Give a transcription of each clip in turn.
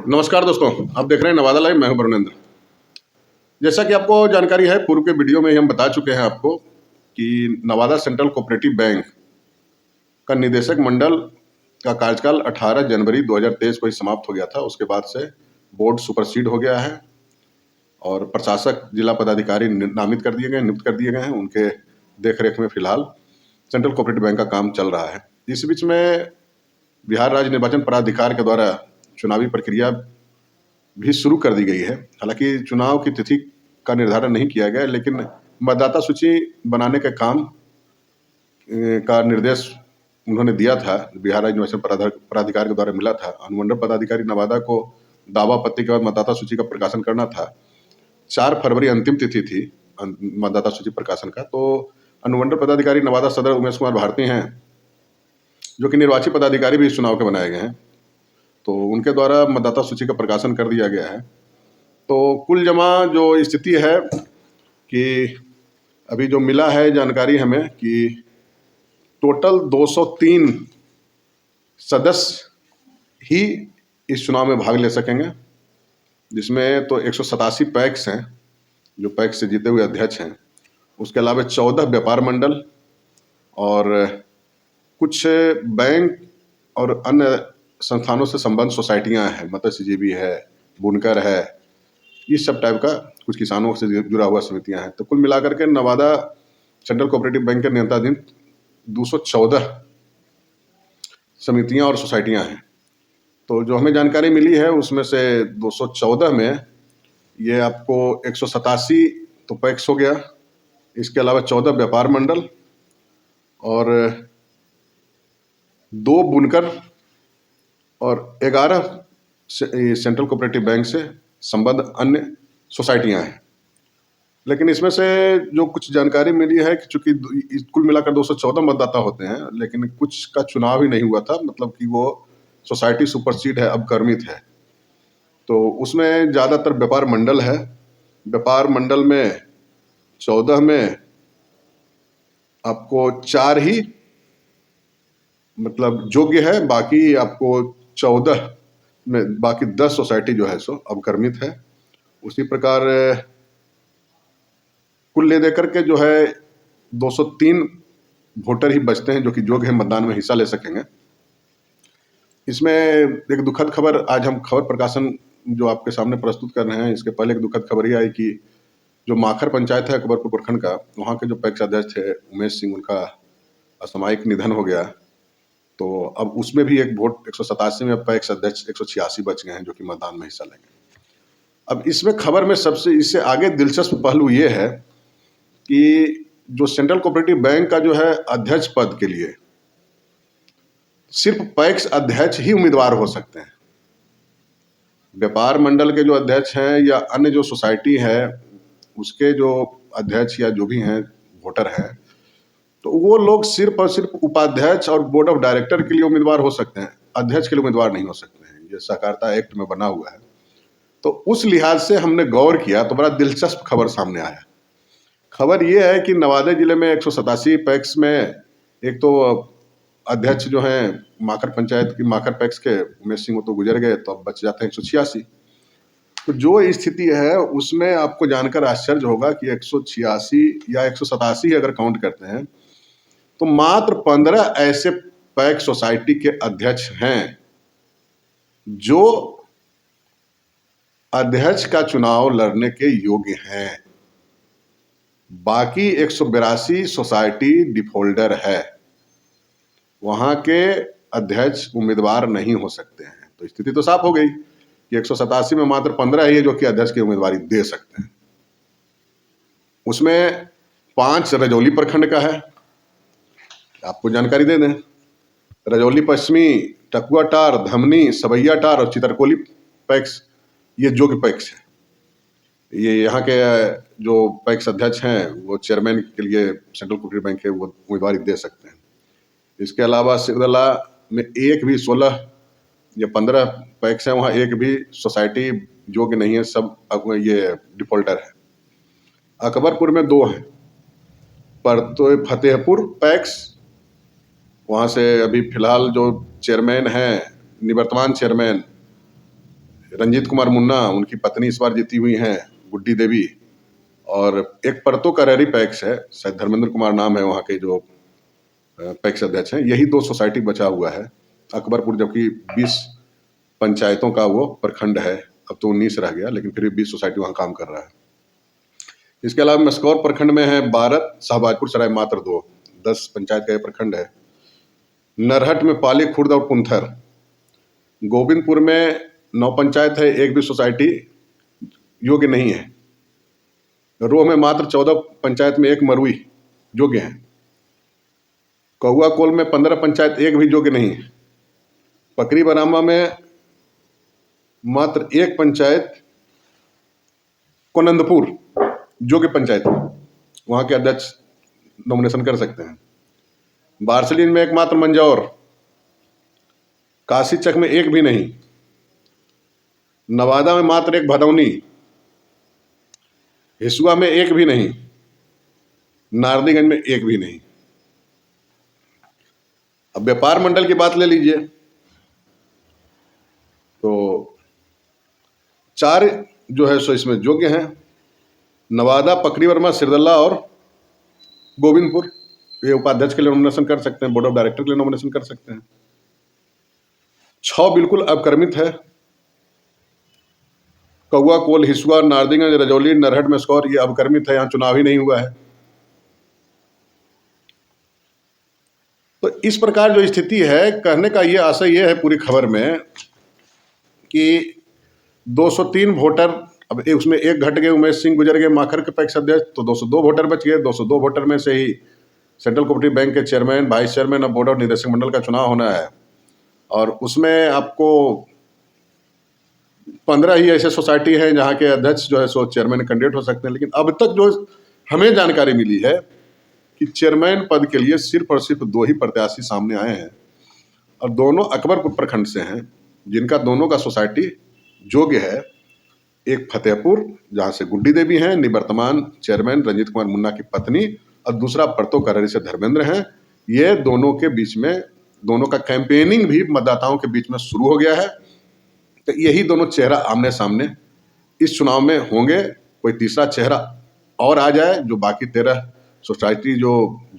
नमस्कार दोस्तों, आप देख रहे हैं नवादा लाइव। मैं हूं वरुणेंद्र। जैसा कि आपको जानकारी है, पूर्व के वीडियो में ही हम बता चुके हैं आपको कि नवादा सेंट्रल कोऑपरेटिव बैंक का निदेशक मंडल का कार्यकाल 18 जनवरी 2023 को ही समाप्त हो गया था। उसके बाद से बोर्ड सुपरसीड हो गया है और प्रशासक जिला पदाधिकारी नामित कर दिए गए, नियुक्त कर दिए गए हैं। उनके देखरेख में फिलहाल सेंट्रल कोऑपरेटिव बैंक का काम चल रहा है। इस बीच में बिहार राज्य निर्वाचन प्राधिकार के द्वारा चुनावी प्रक्रिया भी शुरू कर दी गई है। हालांकि चुनाव की तिथि का निर्धारण नहीं किया गया, लेकिन मतदाता सूची बनाने के काम का निर्देश उन्होंने दिया था। बिहार राज्य निर्वाचन प्राधिकार के द्वारा मिला था। अनुमंडल पदाधिकारी नवादा को दावा आपत्ति के बाद मतदाता सूची का प्रकाशन करना था। 4 फरवरी अंतिम तिथि थी मतदाता सूची प्रकाशन का। तो अनुमंडल पदाधिकारी नवादा सदर उमेश कुमार भारती हैं, जो कि निर्वाचित पदाधिकारी भी इस चुनाव के बनाए गए हैं, तो उनके द्वारा मतदाता सूची का प्रकाशन कर दिया गया है। तो कुल जमा जो स्थिति है कि अभी जो मिला है जानकारी हमें कि टोटल 203 सदस्य ही इस चुनाव में भाग ले सकेंगे, जिसमें तो 187 पैक्स हैं जो पैक्स से जीते हुए अध्यक्ष हैं। उसके अलावा 14 व्यापार मंडल और कुछ बैंक और अन्य संस्थानों से संबंध सोसाइटियां हैं, मत्स्यजीवी है, बुनकर है, इस सब टाइप का कुछ किसानों से जुड़ा हुआ समितियां हैं। तो कुल मिलाकर के नवादा सेंट्रल कोऑपरेटिव बैंक के नियंत्रणाधीन 214 समितियां और सोसाइटियां हैं। तो जो हमें जानकारी मिली है उसमें से 214 में ये आपको 187 तो पैक्स हो गया। इसके अलावा 14 व्यापार मंडल और 2 बुनकर और 11 सेंट्रल कोऑपरेटिव बैंक से संबद्ध अन्य सोसाइटियां हैं। लेकिन इसमें से जो कुछ जानकारी मिली है कि चूंकि कुल मिलाकर 214 मतदाता होते हैं, लेकिन कुछ का चुनाव ही नहीं हुआ था, मतलब कि वो सोसाइटी सुपरसीड है, अब कर्मित है। तो उसमें ज़्यादातर व्यापार मंडल है। व्यापार मंडल में 14 में आपको 4 ही मतलब योग्य है, बाकी आपको 14 में बाकी 10 सोसाइटी जो है सो अब कर्मित है। उसी प्रकार कुल ले देकर के जो है 203 वोटर ही बचते हैं जो कि योग्य है, मतदान में हिस्सा ले सकेंगे। इसमें एक दुखद खबर आज हम खबर प्रकाशन जो आपके सामने प्रस्तुत कर रहे हैं, इसके पहले एक दुखद खबर ये आई कि जो माखर पंचायत है अकबरपुर प्रखंड का, वहाँ के जो पैक्स अध्यक्ष थे उमेश सिंह, उनका असामयिक निधन हो गया। तो अब उसमें भी एक वोट 187 में पैक्स अध्यक्ष 186 बच गए हैं जो कि मतदान में हिस्सा लेंगे। अब इसमें खबर में सबसे इससे आगे दिलचस्प पहलू ये है कि जो सेंट्रल कोऑपरेटिव बैंक का जो है अध्यक्ष पद के लिए सिर्फ पैक्स अध्यक्ष ही उम्मीदवार हो सकते हैं। व्यापार मंडल के जो अध्यक्ष हैं या अन्य जो सोसाइटी है उसके जो अध्यक्ष या जो भी हैं वोटर हैं, तो वो लोग सिर्फ और सिर्फ उपाध्यक्ष और बोर्ड ऑफ डायरेक्टर के लिए उम्मीदवार हो सकते हैं, अध्यक्ष के लिए उम्मीदवार नहीं हो सकते हैं। ये सहकारिता एक्ट में बना हुआ है। तो उस लिहाज से हमने गौर किया तो बड़ा दिलचस्प खबर सामने आया। खबर ये है कि नवादा जिले में 187 पैक्स में एक तो अध्यक्ष जो हैं माखर पंचायत की माखर पैक्स के उमेश सिंह, वो तो गुजर गए, तो अब बच जाते हैं 186। तो जो स्थिति है उसमें आपको जानकर आश्चर्य होगा कि 186 या 187 अगर काउंट करते हैं तो मात्र 15 ऐसे पैक्स सोसाइटी के अध्यक्ष हैं जो अध्यक्ष का चुनाव लड़ने के योग्य हैं। बाकी 182 सोसाइटी डिफॉल्टर है, वहां के अध्यक्ष उम्मीदवार नहीं हो सकते हैं। तो स्थिति तो साफ हो गई कि 187 में मात्र 15 ही है जो कि अध्यक्ष की उम्मीदवारी दे सकते हैं। उसमें 5 रजौली प्रखंड का है। आपको जानकारी दे दें, रजौली पश्चिमी, टकुआ टार, धमनी, सबैया टार और चितरकोली पैक्स ये योग्य पैक्स है। ये यहाँ के जो पैक्स अध्यक्ष हैं वो चेयरमैन के लिए सेंट्रल कोऑपरेटिव बैंक के वो उम्मीदवारी दे सकते हैं। इसके अलावा सिरदला में एक भी 16 या 15 पैक्स हैं, वहाँ एक भी सोसाइटी योग्य नहीं है, सब ये डिफॉल्टर है। अकबरपुर में 2 हैं, पर तो फतेहपुर पैक्स, वहाँ से अभी फिलहाल जो चेयरमैन हैं, निवर्तमान चेयरमैन रंजीत कुमार मुन्ना, उनकी पत्नी इस बार जीती हुई हैं गुड्डी देवी, और एक परतो करेरी पैक्स है, शायद धर्मेंद्र कुमार नाम है वहाँ के जो पैक्स अध्यक्ष हैं। यही 2 सोसाइटी बचा हुआ है अकबरपुर, जबकि 20 पंचायतों का वो प्रखंड है। अब तो 19 रह गया, लेकिन फिर भी 20 सोसाइटी वहाँ काम कर रहा है। इसके अलावा मस्कौर प्रखंड में है भारत, शाहबाजपुर सराय मात्र 2, 10 पंचायत का ये प्रखंड है। नरहट में पाली, खुर्द और पुंथर। गोविंदपुर में 9 पंचायत है, एक भी सोसाइटी योग्य नहीं है। रोह में मात्र 14 पंचायत में एक मरुई योग्य है। कौआ कोल में 15 पंचायत, एक भी योग्य नहीं है। पकरी बरामा में मात्र एक पंचायत, कोनंदपुर योग्य पंचायत, वहाँ के अध्यक्ष नॉमिनेशन कर सकते हैं। बारसलीन में एकमात्र मंजौर, काशीचक में एक भी नहीं, नवादा में मात्र एक भदौनी, हिसुआ में एक भी नहीं, नारदीगंज में एक भी नहीं। अब व्यापार मंडल की बात ले लीजिए तो 4 जो है सो इसमें योग्य हैं, नवादा, पकरी वर्मा, सिरदल्ला और गोविंदपुर। ये उपाध्यक्ष के लिए नॉमिनेशन कर सकते हैं, बोर्ड ऑफ डायरेक्टर के लिए नॉमिनेशन कर सकते हैं। 6 बिल्कुल अवक्रमित है, कौआ कोल, हिसुआ, नारदीगंज, रजौली, नरहट, मस्कौर, ये अवक्रमित है, यहाँ चुनाव ही नहीं हुआ है। तो इस प्रकार जो स्थिति है, कहने का ये आशय ये है पूरी खबर में कि 203 वोटर, अब उसमें एक घट गए, उमेश सिंह गुजर गए माखर के पैक्स अध्यक्ष, तो 202 वोटर बच गए। 202 वोटर में से ही सेंट्रल कोऑपरेटिव बैंक के चेयरमैन, वाइस चेयरमैन और बोर्ड ऑफ निदेशक मंडल का चुनाव होना है, और उसमें आपको 15 ही ऐसे सोसाइटी हैं जहाँ के अध्यक्ष जो है सो चेयरमैन कैंडिडेट हो सकते हैं। लेकिन अब तक जो हमें जानकारी मिली है कि चेयरमैन पद के लिए सिर्फ और सिर्फ 2 ही प्रत्याशी सामने आए हैं, और दोनों अकबरपुर प्रखंड से हैं, जिनका दोनों का सोसाइटी योग्य है। एक फतेहपुर, जहाँ से गुड्डी देवी हैं, निवर्तमान चेयरमैन रंजीत कुमार मुन्ना की पत्नी, और दूसरा परतो करेरी से धर्मेंद्र हैं। ये दोनों के बीच में, दोनों का कैंपेनिंग भी मतदाताओं के बीच में शुरू हो गया है। तो यही दोनों चेहरा आमने सामने इस चुनाव में होंगे। कोई तीसरा चेहरा और आ जाए जो बाकी 13 सोसाइटी जो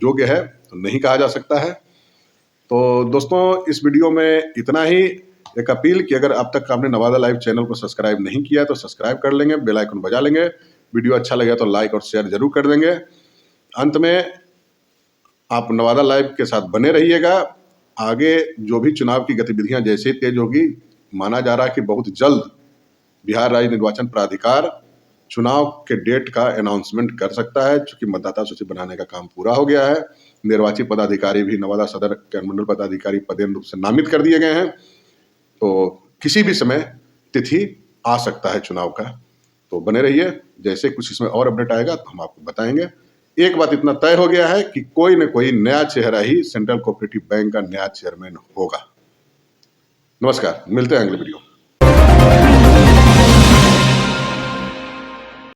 योग्य है तो नहीं कहा जा सकता है। तो दोस्तों, इस वीडियो में इतना ही। एक अपील कि अगर अब तक आपने नवादा लाइव चैनल को सब्सक्राइब नहीं किया तो सब्सक्राइब कर लेंगे, बेल आइकन बजा लेंगे। वीडियो अच्छा लगे तो लाइक और शेयर जरूर कर देंगे। अंत में आप नवादा लाइव के साथ बने रहिएगा। आगे जो भी चुनाव की गतिविधियां जैसे ही तेज होगी, माना जा रहा है कि बहुत जल्द बिहार राज्य निर्वाचन प्राधिकार चुनाव के डेट का अनाउंसमेंट कर सकता है, चूंकि मतदाता सूची बनाने का काम पूरा हो गया है। निर्वाचित पदाधिकारी भी नवादा सदर के अनुमंडल पदाधिकारी पदेन रूप से नामित कर दिए गए हैं। तो किसी भी समय तिथि आ सकता है चुनाव का। तो बने रहिए, जैसे कुछ इसमें और अपडेट आएगा तो हम आपको बताएंगे। एक बात इतना तय हो गया है कि कोई न कोई नया चेहरा ही सेंट्रल कोऑपरेटिव बैंक का नया चेयरमैन होगा। नमस्कार, मिलते हैं अगले वीडियो।